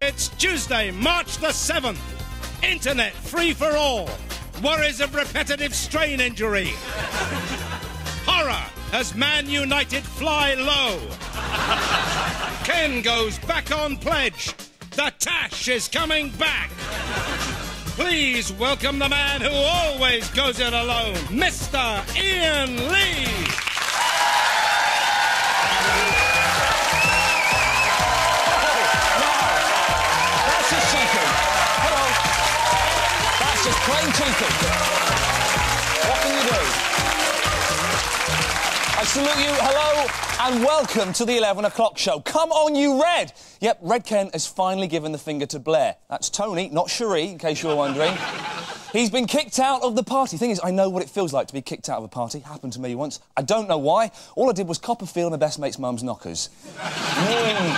It's Tuesday, March the 7th. Internet free for all. Worries of repetitive strain injury. Horror as Man United fly low. Ken goes back on pledge. The Tash is coming back. Please welcome the man who always goes it alone, Mr. Iain Lee. That's just cheeky. Hello. That's just plain cheeky. What can you do? I salute you, hello, and welcome to the 11 o'clock show. Come on, you Red! Yep, Red Ken has finally given the finger to Blair. That's Tony, not Cherie, in case you were wondering. He's been kicked out of the party. Thing is, I know what it feels like to be kicked out of a party. Happened to me once. I don't know why. All I did was cop a feel of my best mate's mum's knockers.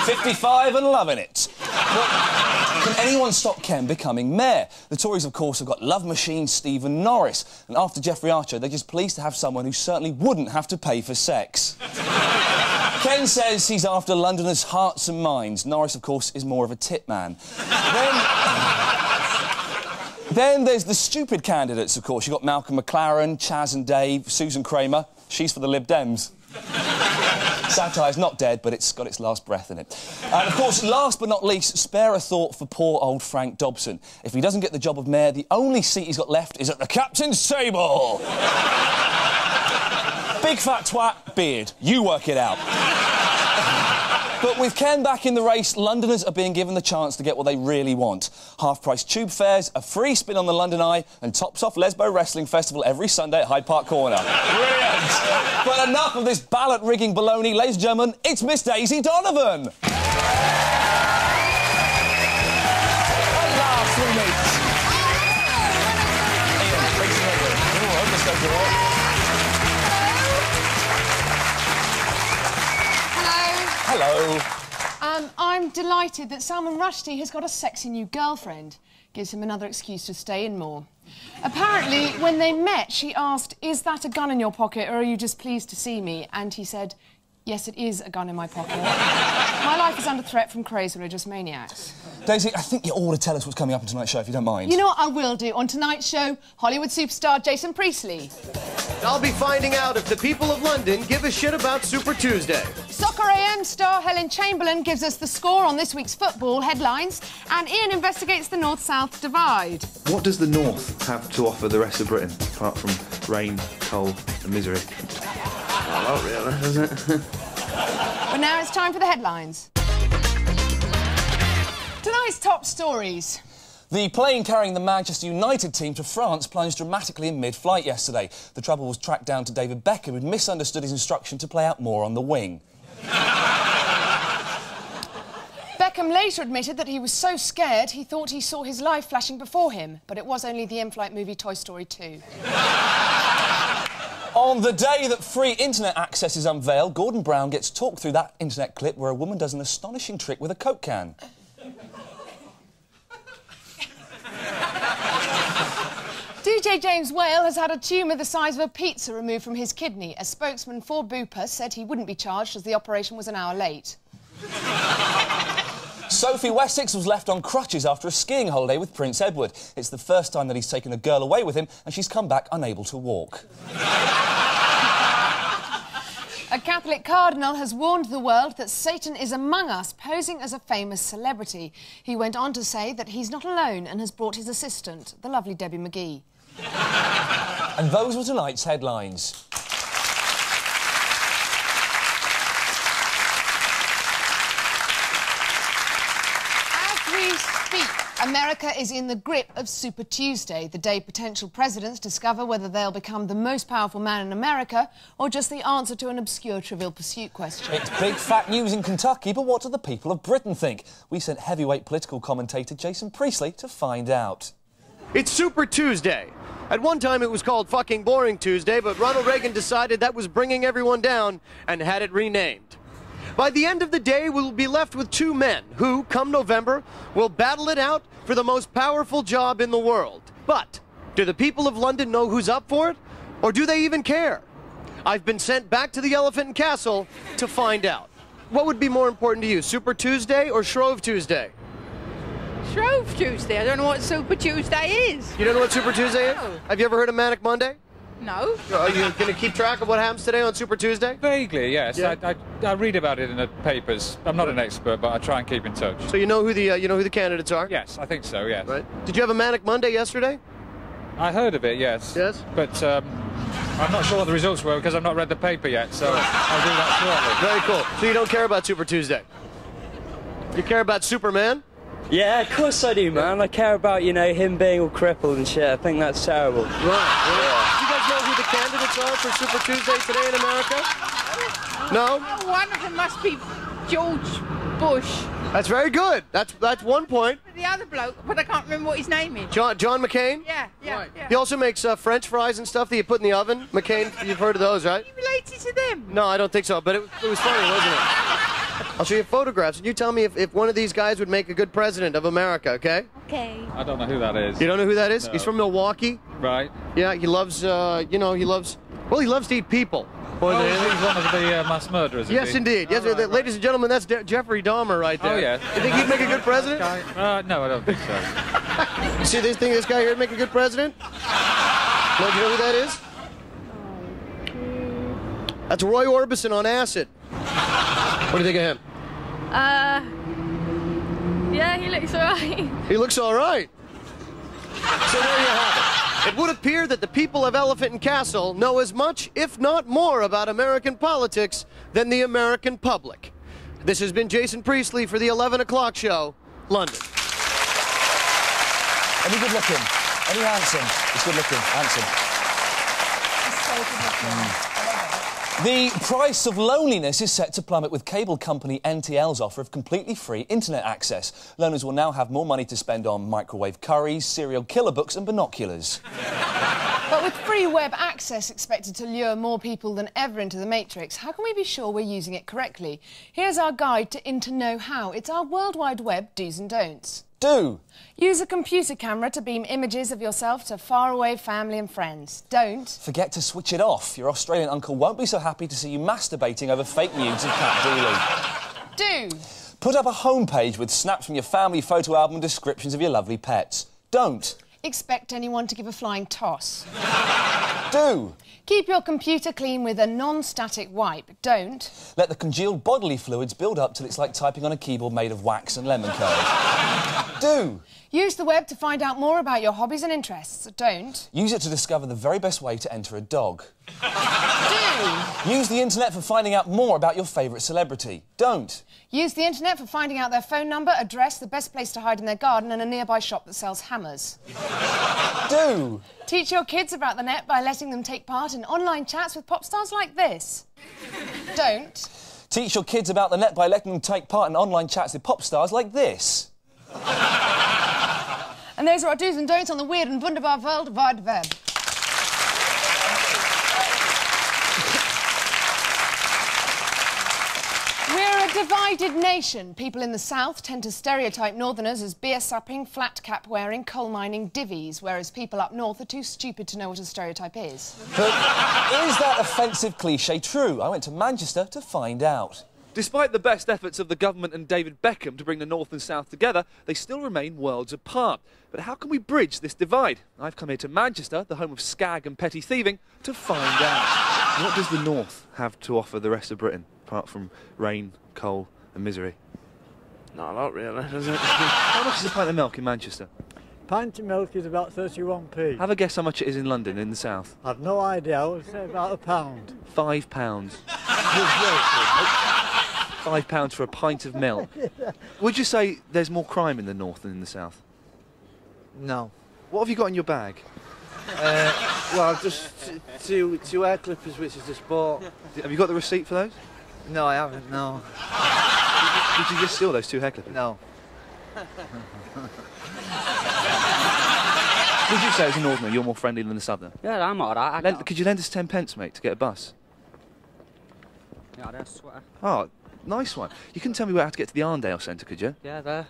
55 and loving it. But can anyone stop Ken becoming mayor? The Tories, of course, have got love machine Stephen Norris. And after Jeffrey Archer, they're just pleased to have someone who certainly wouldn't have to pay for sex. Ken says he's after Londoners' hearts and minds. Norris, of course, is more of a tit man. Then there's the stupid candidates, of course. You've got Malcolm McLaren, Chaz and Dave, Susan Kramer. She's for the Lib Dems. Satire's not dead, but it's got its last breath in it. And, of course, last but not least, spare a thought for poor old Frank Dobson. If he doesn't get the job of mayor, the only seat he's got left is at the captain's table. Big fat twat, beard. You work it out. But with Ken back in the race, Londoners are being given the chance to get what they really want. Half-price tube fares, a free spin on the London Eye, and tops-off Lesbo Wrestling Festival every Sunday at Hyde Park Corner. Brilliant! But enough of this ballot-rigging baloney. Ladies and gentlemen, it's Miss Daisy Donovan! At last we meet. Iain, please remember. Oh, I must go through it. Hello. I'm delighted that Salman Rushdie has got a sexy new girlfriend. Gives him another excuse to stay in more. Apparently, when they met, she asked, "Is that a gun in your pocket, or are you just pleased to see me?" And he said, "Yes, it is a gun in my pocket. My life is under threat from crazed religious maniacs." Daisy, I think you ought to tell us what's coming up on tonight's show, if you don't mind. You know what I will do? On tonight's show, Hollywood superstar Jason Priestley. I'll be finding out if the people of London give a shit about Super Tuesday. Soccer AM star Helen Chamberlain gives us the score on this week's football headlines, and Iain investigates the North-South divide. What does the North have to offer the rest of Britain, apart from rain, cold and misery? A lot, really, doesn't it? But now it's time for the headlines. Tonight's top stories. The plane carrying the Manchester United team to France plunged dramatically in mid-flight yesterday. The trouble was tracked down to David Beckham, who'd misunderstood his instruction to play out more on the wing. Beckham later admitted that he was so scared he thought he saw his life flashing before him, but it was only the in-flight movie Toy Story 2. On the day that free internet access is unveiled, Gordon Brown gets talked through that internet clip where a woman does an astonishing trick with a Coke can. DJ James Whale has had a tumour the size of a pizza removed from his kidney. A spokesman for Bupa said he wouldn't be charged as the operation was an hour late. Sophie Wessex was left on crutches after a skiing holiday with Prince Edward. It's the first time that he's taken a girl away with him, and she's come back unable to walk. A Catholic cardinal has warned the world that Satan is among us, posing as a famous celebrity. He went on to say that he's not alone and has brought his assistant, the lovely Debbie McGee. And those were tonight's headlines. As we speak, America is in the grip of Super Tuesday, the day potential presidents discover whether they'll become the most powerful man in America or just the answer to an obscure Trivial Pursuit question. It's big fat news in Kentucky, but what do the people of Britain think? We sent heavyweight political commentator Jason Priestley to find out. It's Super Tuesday. At one time it was called Fucking Boring Tuesday, but Ronald Reagan decided that was bringing everyone down and had it renamed. By the end of the day, we'll be left with two men who, come November, will battle it out for the most powerful job in the world. But do the people of London know who's up for it? Or do they even care? I've been sent back to the Elephant and Castle to find out. What would be more important to you, Super Tuesday or Shrove Tuesday? Shrove Tuesday. I don't know what Super Tuesday is. You don't know what Super Tuesday is? No. Have you ever heard of Manic Monday? No. Are you going to keep track of what happens today on Super Tuesday? Vaguely, yes. Yeah. I read about it in the papers. I'm not an expert, but I try and keep in touch. So you know who the candidates are? Yes, I think so, yes. Right. Did you have a Manic Monday yesterday? I heard of it, yes. Yes? But I'm not sure what the results were because I've not read the paper yet, so I'll do that shortly. Very cool. So you don't care about Super Tuesday? You care about Superman? Yeah, of course I do, man. I care about, you know, him being all crippled and shit. I think that's terrible. Right. Yeah. Do you guys know who the candidates are for Super Tuesday today in America? No? Oh, one of them must be George Bush. That's very good. That's 1 point. The other bloke, but I can't remember what his name is. John McCain? Yeah. He also makes French fries and stuff that you put in the oven. McCain, you've heard of those, right? He related to them. No, I don't think so, but it was funny, wasn't it? I'll show you photographs, and you tell me if one of these guys would make a good president of America, okay? Okay. I don't know who that is. You don't know who that is? No. He's from Milwaukee. Right. Yeah, he loves, he loves to eat people. Oh, he's one of the mass murderers, is Yes, he? indeed. Yes, Oh, right, ladies and gentlemen, that's Jeffrey Dahmer right there. Oh, yeah. You think he'd make a good president? No, I don't think so. You see this guy here would make a good president? No, do you know who that is? That's Roy Orbison on acid. What do you think of him? Yeah, he looks alright. He looks all right. So there you have it. It would appear that the people of Elephant and Castle know as much, if not more, about American politics than the American public. This has been Jason Priestley for the 11 o'clock show, London. Any good looking? Any handsome? He's good looking. Handsome. He's so good looking. The price of loneliness is set to plummet with cable company NTL's offer of completely free internet access. Loners will now have more money to spend on microwave curries, serial killer books and binoculars. But with free web access expected to lure more people than ever into the Matrix, how can we be sure we're using it correctly? Here's our guide to Know-How. It's our World Wide Web do's and don'ts. Do. Use a computer camera to beam images of yourself to faraway family and friends. Don't. Forget to switch it off. Your Australian uncle won't be so happy to see you masturbating over fake news of Cat Dooley. Do. Put up a homepage with snaps from your family photo album and descriptions of your lovely pets. Don't. Expect anyone to give a flying toss. Do. Keep your computer clean with a non-static wipe. Don't. Let the congealed bodily fluids build up till it's like typing on a keyboard made of wax and lemon curd. Do. Use the web to find out more about your hobbies and interests. Don't. Use it to discover the very best way to enter a dog. Do. Use the internet for finding out more about your favourite celebrity. Don't. Use the internet for finding out their phone number, address, the best place to hide in their garden and a nearby shop that sells hammers. Do. Teach your kids about the net by letting them take part in online chats with pop stars like this. Don't. Teach your kids about the net by letting them take part in online chats with pop stars like this. And those are our do's and don'ts on the weird and wunderbar World Wide Web. We're a divided nation. People in the south tend to stereotype northerners as beer-supping, flat-cap-wearing, coal-mining divvies, whereas people up north are too stupid to know what a stereotype is. But is that offensive cliché true? I went to Manchester to find out. Despite the best efforts of the government and David Beckham to bring the North and South together, they still remain worlds apart. But how can we bridge this divide? I've come here to Manchester, the home of scag and petty thieving, to find out. What does the North have to offer the rest of Britain, apart from rain, coal and misery? Not a lot, really, does it? How much is a pint of milk in Manchester? Pint of milk is about 31p. Have a guess how much it is in London, in the south. I've no idea. I would say about £1. £5. £5 for a pint of milk. Would you say there's more crime in the north than in the south? No. What have you got in your bag? Well, just two hair clippers which I just bought. Have you got the receipt for those? No, I haven't, no. Did you just steal those 2 hair clippers? No. Would you say as a northerner you're more friendly than the southerner? Yeah, I'm alright. Could you lend us 10 pence, mate, to get a bus? Yeah, that's swear. Oh, nice one. You couldn't tell me where I had to get to the Arndale Centre, could you? Yeah, there.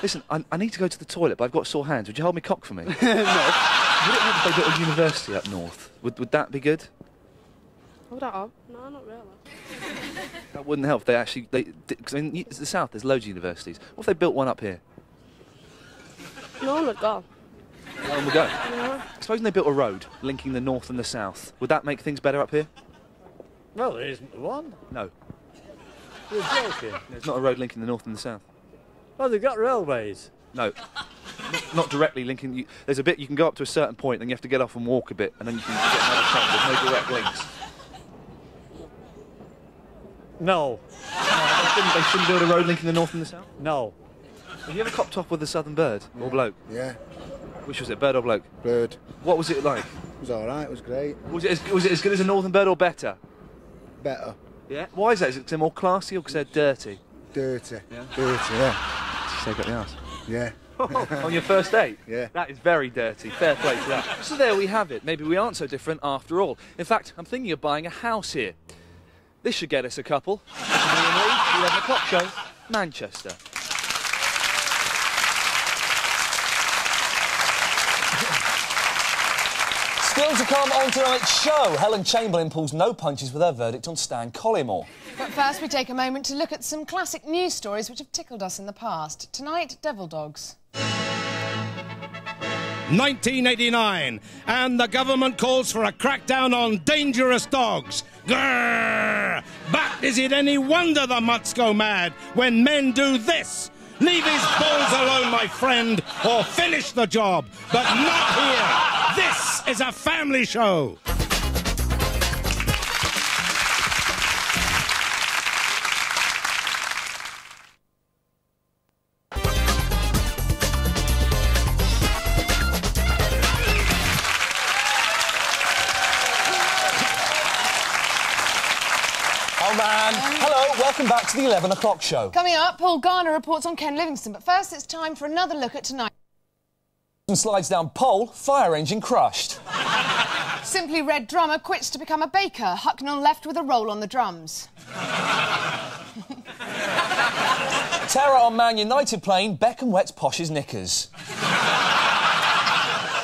Listen, I need to go to the toilet, but I've got sore hands. Would you hold me cock for me? No. Would it help if they built a university up north? Would that be good? Hold up. No, not really. That wouldn't help. They actually, because in the south there's loads of universities. What if they built one up here? No one would go. No one would go. No. Supposing they built a road linking the north and the south, would that make things better up here? Well, there isn't one. No. You're joking. There's not a road linking the north and the south. Well, they've got railways. No. Not directly linking you. There's a bit you can go up to a certain point, then you have to get off and walk a bit, and then you can get another train. There's no direct links. No. They shouldn't build a road linking the north and the south? No. Have you ever copped off with a southern bird or bloke? Yeah. Which was it, bird or bloke? Bird. What was it like? It was all right. It was great. Was it as good as a northern bird or better? Better. Yeah. Why is that? Is it because they're more classy or because they're dirty? Dirty. Yeah. Dirty. Yeah. Did you say got the arse? Yeah. On your first date? Yeah. That is very dirty. Fair play to that. So there we have it. Maybe we aren't so different after all. In fact, I'm thinking of buying a house here. This should get us a couple. This is me and Lee, the 11 o'clock show, Manchester. Still to come on tonight's show, Helen Chamberlain pulls no punches with her verdict on Stan Collymore. But first, we take a moment to look at some classic news stories which have tickled us in the past. Tonight, devil dogs. 1989, and the government calls for a crackdown on dangerous dogs. Grrr! But is it any wonder the mutts go mad when men do this? Leave his balls alone, my friend, or finish the job. But not here. This is a family show. Hello, welcome back to the 11 o'clock show. Coming up, Paul Garner reports on Ken Livingstone. But first, it's time for another look at tonight. Slides down pole, fire engine crushed. Simply Red drummer quits to become a baker. Hucknall left with a roll on the drums. Terror on Man United plane, Beckham wets Posh's knickers.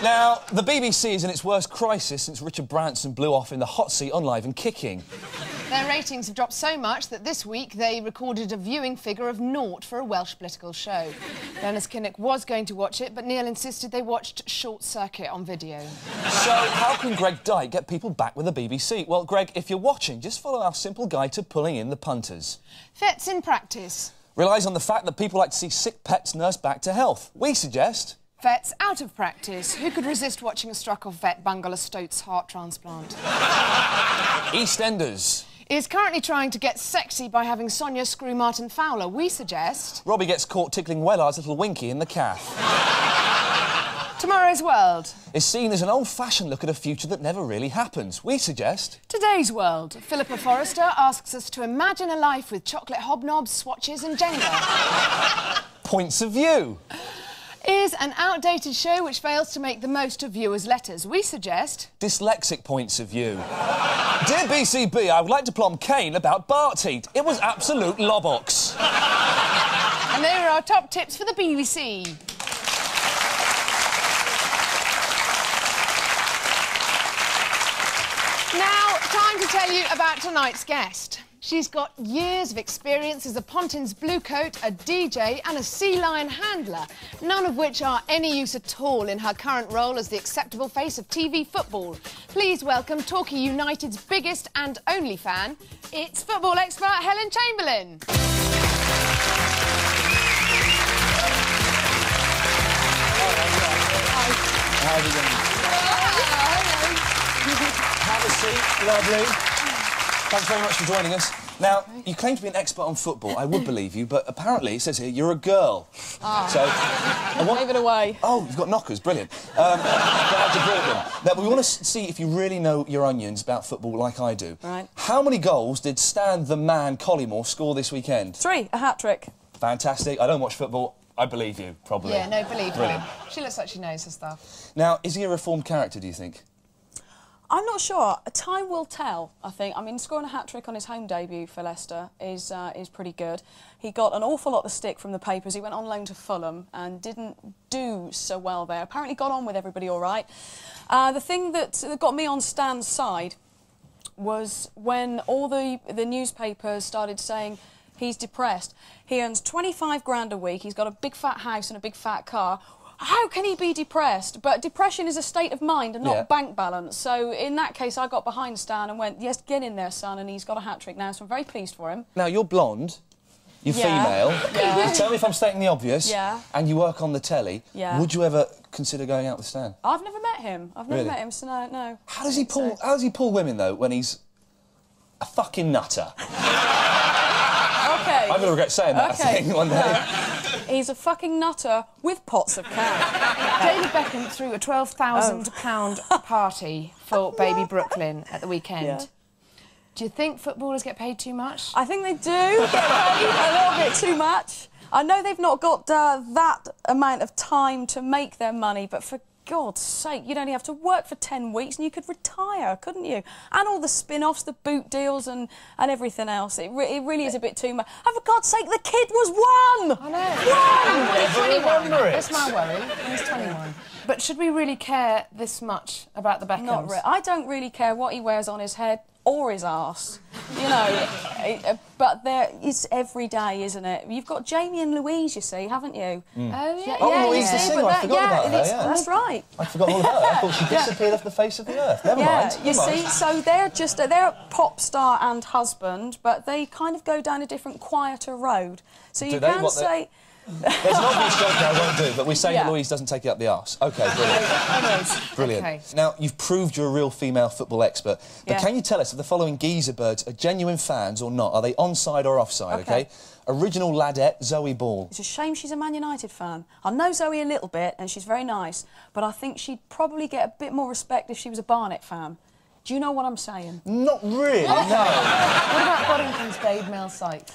Now, the BBC is in its worst crisis since Richard Branson blew off in the hot seat on Live and Kicking. Their ratings have dropped so much that this week they recorded a viewing figure of 0 for a Welsh political show. Dennis Kinnock was going to watch it, but Neil insisted they watched Short Circuit on video. So, how can Greg Dyke get people back with the BBC? Well, Greg, if you're watching, just follow our simple guide to pulling in the punters. Vets in practice. Relies on the fact that people like to see sick pets nursed back to health. We suggest... Vets out of practice. Who could resist watching a struck-off vet bungle a Stoats heart transplant? EastEnders. Is currently trying to get sexy by having Sonia screw Martin Fowler. We suggest... Robbie gets caught tickling Wellard's little Winky in the calf. Tomorrow's World. Is seen as an old-fashioned look at a future that never really happens. We suggest... Today's World. Philippa Forrester asks us to imagine a life with chocolate hobnobs, swatches and Jenga. Points of View. Is an outdated show which fails to make the most of viewers' letters. We suggest... Dyslexic Points of View. Dear BCB, I would like to plumb Kane about Barteat. It was absolute lobbox. And there are our top tips for the BBC. Now, time to tell you about tonight's guest. She's got years of experience as a Pontins bluecoat, a DJ and a sea lion handler, none of which are any use at all in her current role as the acceptable face of TV football. Please welcome Torquay United's biggest and only fan, it's football expert Helen Chamberlain. How are you doing? Have a seat, lovely. Thanks very much for joining us. Now, you claim to be an expert on football. I would believe you, but apparently it says here you're a girl. Ah. So, Gave it away. Oh, you've got knockers, brilliant. Glad you brought them. Now, we want to see if you really know your onions about football like I do. Right. How many goals did Stan the Man Collymore score this weekend? 3, a hat-trick. Fantastic. I don't watch football. I believe you, probably. Yeah, no, believe Brilliant. her. She looks like she knows her stuff. Now, is he a reformed character, do you think? I'm not sure. Time will tell, I think. I mean, scoring a hat-trick on his home debut for Leicester is pretty good. He got an awful lot of stick from the papers. He went on loan to Fulham and didn't do so well there. Apparently got on with everybody all right. The thing that got me on Stan's side was when all the newspapers started saying he's depressed. He earns 25 grand a week, he's got a big fat house and a big fat car. How can he be depressed? But depression is a state of mind and not bank balance. So in that case, I got behind Stan and went, yes, get in there, son, and he's got a hat-trick now, so I'm very pleased for him. Now, you're blonde, you're female, tell me if I'm stating the obvious, and you work on the telly, would you ever consider going out with Stan? I've never met him. I've never met him, so no. How does he pull women, though, when he's a fucking nutter? OK. I'm going to regret saying that, I think, one day. He's a fucking nutter with pots of cash. David Beckham threw a £12,000 party for baby Brooklyn at the weekend. Yeah. Do you think footballers get paid too much? I think they do get paid a little bit too much. I know they've not got that amount of time to make their money, but for God's sake, you'd only have to work for 10 weeks and you could retire, couldn't you? And all the spin-offs, the boot deals and everything else. It really is a bit too much. And for God's sake, the kid was 1! I know. He's 21. That's my worry. He's 21. But should we really care this much about the Beckhams? Not really. I don't really care what he wears on his head or his arse, you know. But it's every day, isn't it? You've got Jamie and Louise, you see, haven't you? Oh, yeah. Oh, Louise the singer, I forgot about her, That's right. I forgot all about her. I thought she disappeared off the face of the earth. Never mind. You see, so they're a pop star and husband, but they kind of go down a different, quieter road. So you can say... There's an obvious joke that I won't do, but we're saying that Louise doesn't take it up the arse. OK, brilliant. Brilliant. Okay. Now, you've proved you're a real female football expert, but can you tell us if the following geezer birds are genuine fans or not? Are they onside or offside, OK? Original ladette, Zoe Ball. It's a shame she's a Man United fan. I know Zoe a little bit, and she's very nice, but I think she'd probably get a bit more respect if she was a Barnet fan. Do you know what I'm saying? Not really, no. What about Boddington's Babe Mel Sykes?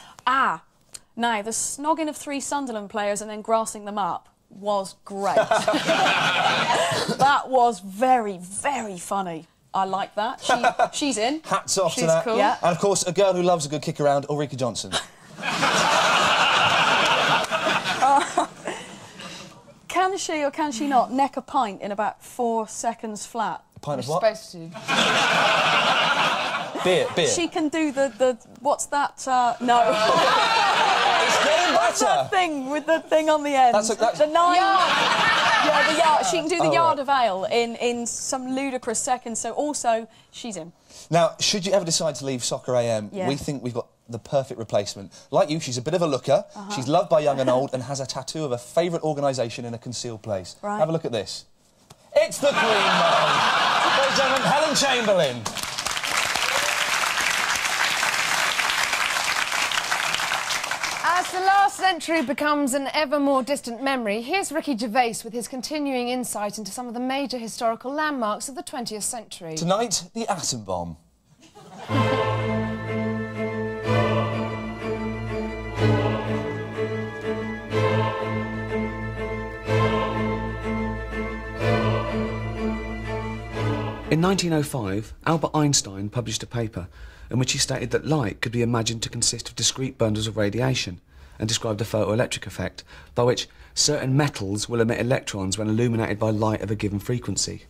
Now, the snogging of 3 Sunderland players and then grassing them up was great. That was very, very funny. I like that. She's in. Hats off to that. Cool. Yeah. And, of course, a girl who loves a good kick around, Ulrika Johnson. Can she or can she not neck a pint in about 4 seconds flat? A pint of what? Supposed to. Beer. She can do the what's that? No. It's getting What's better. that thing with the thing on the end? That's the 9 yard. Yeah, the yard. She can do the yard of ale in some ludicrous seconds. So also she's in. Now, should you ever decide to leave Soccer AM, we think we've got the perfect replacement. Like you, she's a bit of a looker. She's loved by young and old and has a tattoo of her favourite organisation in a concealed place. Right. Have a look at this. It's the Queen, Mum. Ladies and gentlemen, Helen Chamberlain. As the last century becomes an ever more distant memory, here's Ricky Gervais with his continuing insight into some of the major historical landmarks of the 20th century. Tonight, the atom bomb. In 1905, Albert Einstein published a paper in which he stated that light could be imagined to consist of discrete bundles of radiation and described a photoelectric effect by which certain metals will emit electrons when illuminated by light of a given frequency.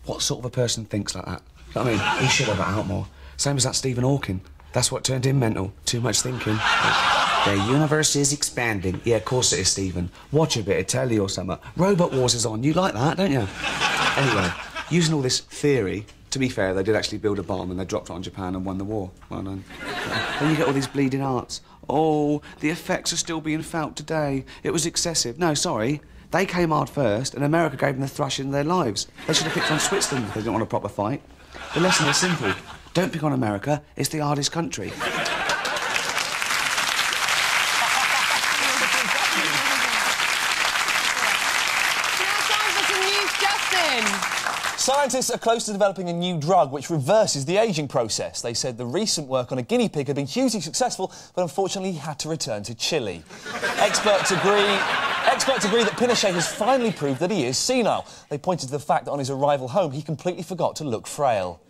What sort of a person thinks like that? I mean, he should have it out more. Same as that Stephen Hawking. That's what turned him mental. Too much thinking. The universe is expanding. Yeah, of course it is, Stephen. Watch a bit of telly or something. Robot Wars is on. You like that, don't you? Anyway, using all this theory, to be fair, they did actually build a bomb and they dropped it on Japan and won the war. Well done. Then you get all these bleeding arts. Oh, the effects are still being felt today. It was excessive. No, sorry. They came hard first and America gave them the thrashing of their lives. They should have picked on Switzerland if they didn't want a proper fight. The lesson is simple. Don't pick on America. It's the hardest country. Scientists are close to developing a new drug which reverses the ageing process. They said the recent work on a guinea pig had been hugely successful, but unfortunately he had to return to Chile. Experts agree that Pinochet has finally proved that he is senile. They pointed to the fact that on his arrival home he completely forgot to look frail.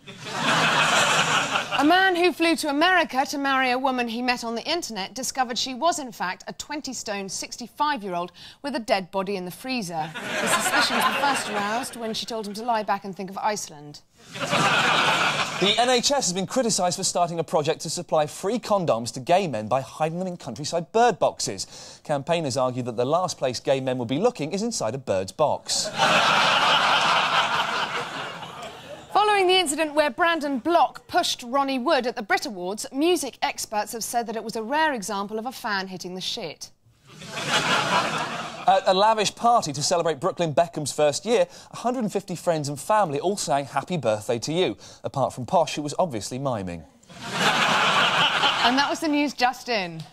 A man who flew to America to marry a woman he met on the internet discovered she was, in fact, a 20-stone, 65-year-old with a dead body in the freezer. His suspicions were first aroused when she told him to lie back and think of Iceland. The NHS has been criticised for starting a project to supply free condoms to gay men by hiding them in countryside bird boxes. Campaigners argue that the last place gay men will be looking is inside a bird's box. Following the incident where Brandon Block pushed Ronnie Wood at the Brit Awards, music experts have said that it was a rare example of a fan hitting the shit. At a lavish party to celebrate Brooklyn Beckham's first year, 150 friends and family all sang happy birthday to you, apart from Posh, who was obviously miming. And that was the news just in.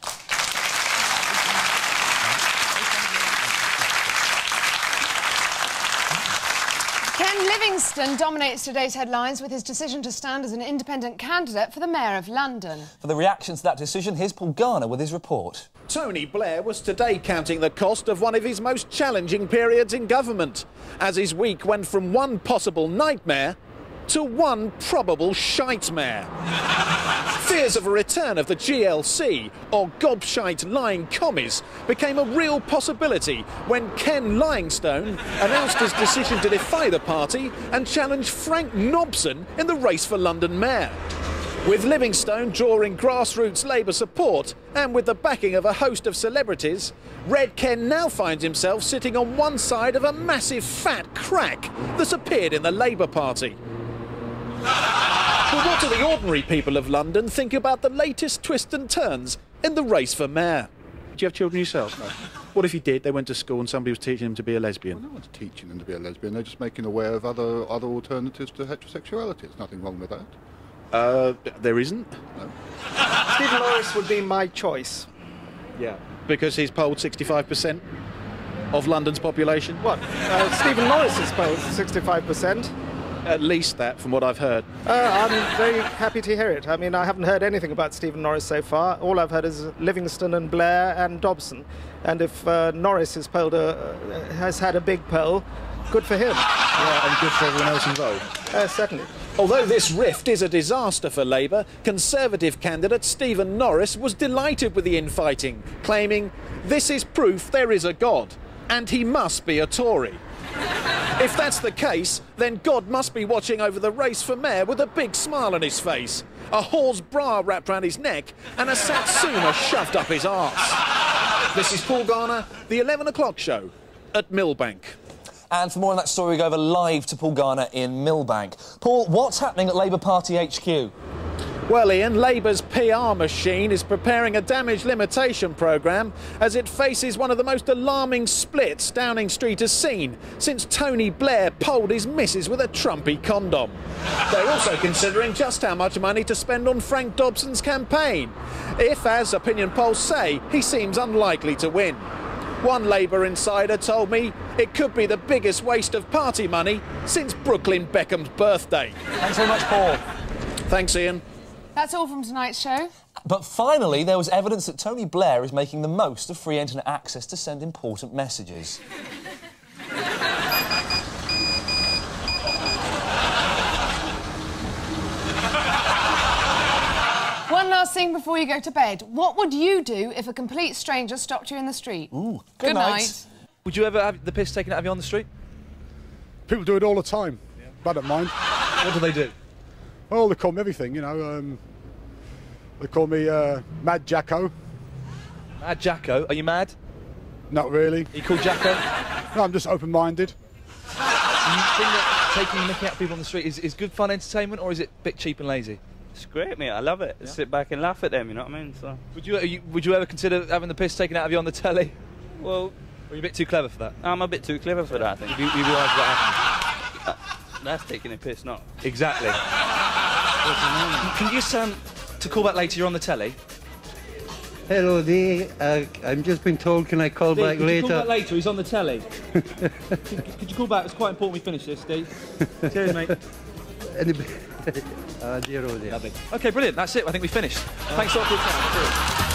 Ken Livingstone dominates today's headlines with his decision to stand as an independent candidate for the Mayor of London. For the reaction to that decision, here's Paul Garner with his report. Tony Blair was today counting the cost of one of his most challenging periods in government, as his week went from one possible nightmare to one probable shite-mare. Fears of a return of the GLC, or gobshite lying commies, became a real possibility when Ken Livingstone announced his decision to defy the party and challenge Frank Nobson in the race for London Mayor. With Livingstone drawing grassroots Labour support and with the backing of a host of celebrities, Red Ken now finds himself sitting on one side of a massive fat crack that's appeared in the Labour Party. But what do the ordinary people of London think about the latest twists and turns in the race for mayor? Do you have children yourself? No. What if you did? They went to school and somebody was teaching them to be a lesbian. Well, no one's teaching them to be a lesbian. They're just making aware of other alternatives to heterosexuality. There's nothing wrong with that. There isn't? No. Stephen Norris would be my choice. Yeah. Because he's polled 65% of London's population? What? Stephen Norris is polled 65%. At least that, from what I've heard. I'm very happy to hear it. I mean, I haven't heard anything about Stephen Norris so far. All I've heard is Livingstone and Blair and Dobson. And if Norris has had a big poll, good for him. Yeah, and good for everyone else involved. Certainly. Although this rift is a disaster for Labour, Conservative candidate Stephen Norris was delighted with the infighting, claiming, "This is proof there is a God, and he must be a Tory." If that's the case, then God must be watching over the race for mayor with a big smile on his face, a whore's bra wrapped round his neck, and a satsuma shoved up his arse. This is Paul Garner, the 11 o'clock show at Millbank. And for more on that story, we go over live to Paul Garner in Millbank. Paul, what's happening at Labour Party HQ? Well, Iain, Labour's PR machine is preparing a damage limitation programme as it faces one of the most alarming splits Downing Street has seen since Tony Blair polled his missus with a Trumpy condom. They're also considering just how much money to spend on Frank Dobson's campaign, if, as opinion polls say, he seems unlikely to win. One Labour insider told me it could be the biggest waste of party money since Brooklyn Beckham's birthday. Thanks very much, Paul. Thanks, Iain. That's all from tonight's show. But finally, there was evidence that Tony Blair is making the most of free internet access to send important messages. One last thing before you go to bed. What would you do if a complete stranger stopped you in the street? Ooh, good night. Would you ever have the piss taken out of you on the street? People do it all the time. I don't mind. What do they do? Oh, they call me everything, you know. They call me Mad Jacko. Mad Jacko? Are you mad? Not really. Are you called Jacko? No, I'm just open-minded. Do you think that taking the mickey out of people on the street is good fun entertainment, or is it a bit cheap and lazy? It's great, mate. I love it. Yeah. Sit back and laugh at them, you know what I mean? So. Would you ever consider having the piss taken out of you on the telly? Well... Or are you a bit too clever for that? I'm a bit too clever for that, I think. You realise what happened? That's taking a piss, not... Exactly. Can you to call back later? You're on the telly. Hello, Dee. I'm just been told, can I call back later? Could you call back later? He's on the telly. could you call back? It's quite important we finish this, Dee. Cheers, mate. Dear, oh dear. Lovely. OK, brilliant. That's it. I think we finished. Thanks a lot for your time.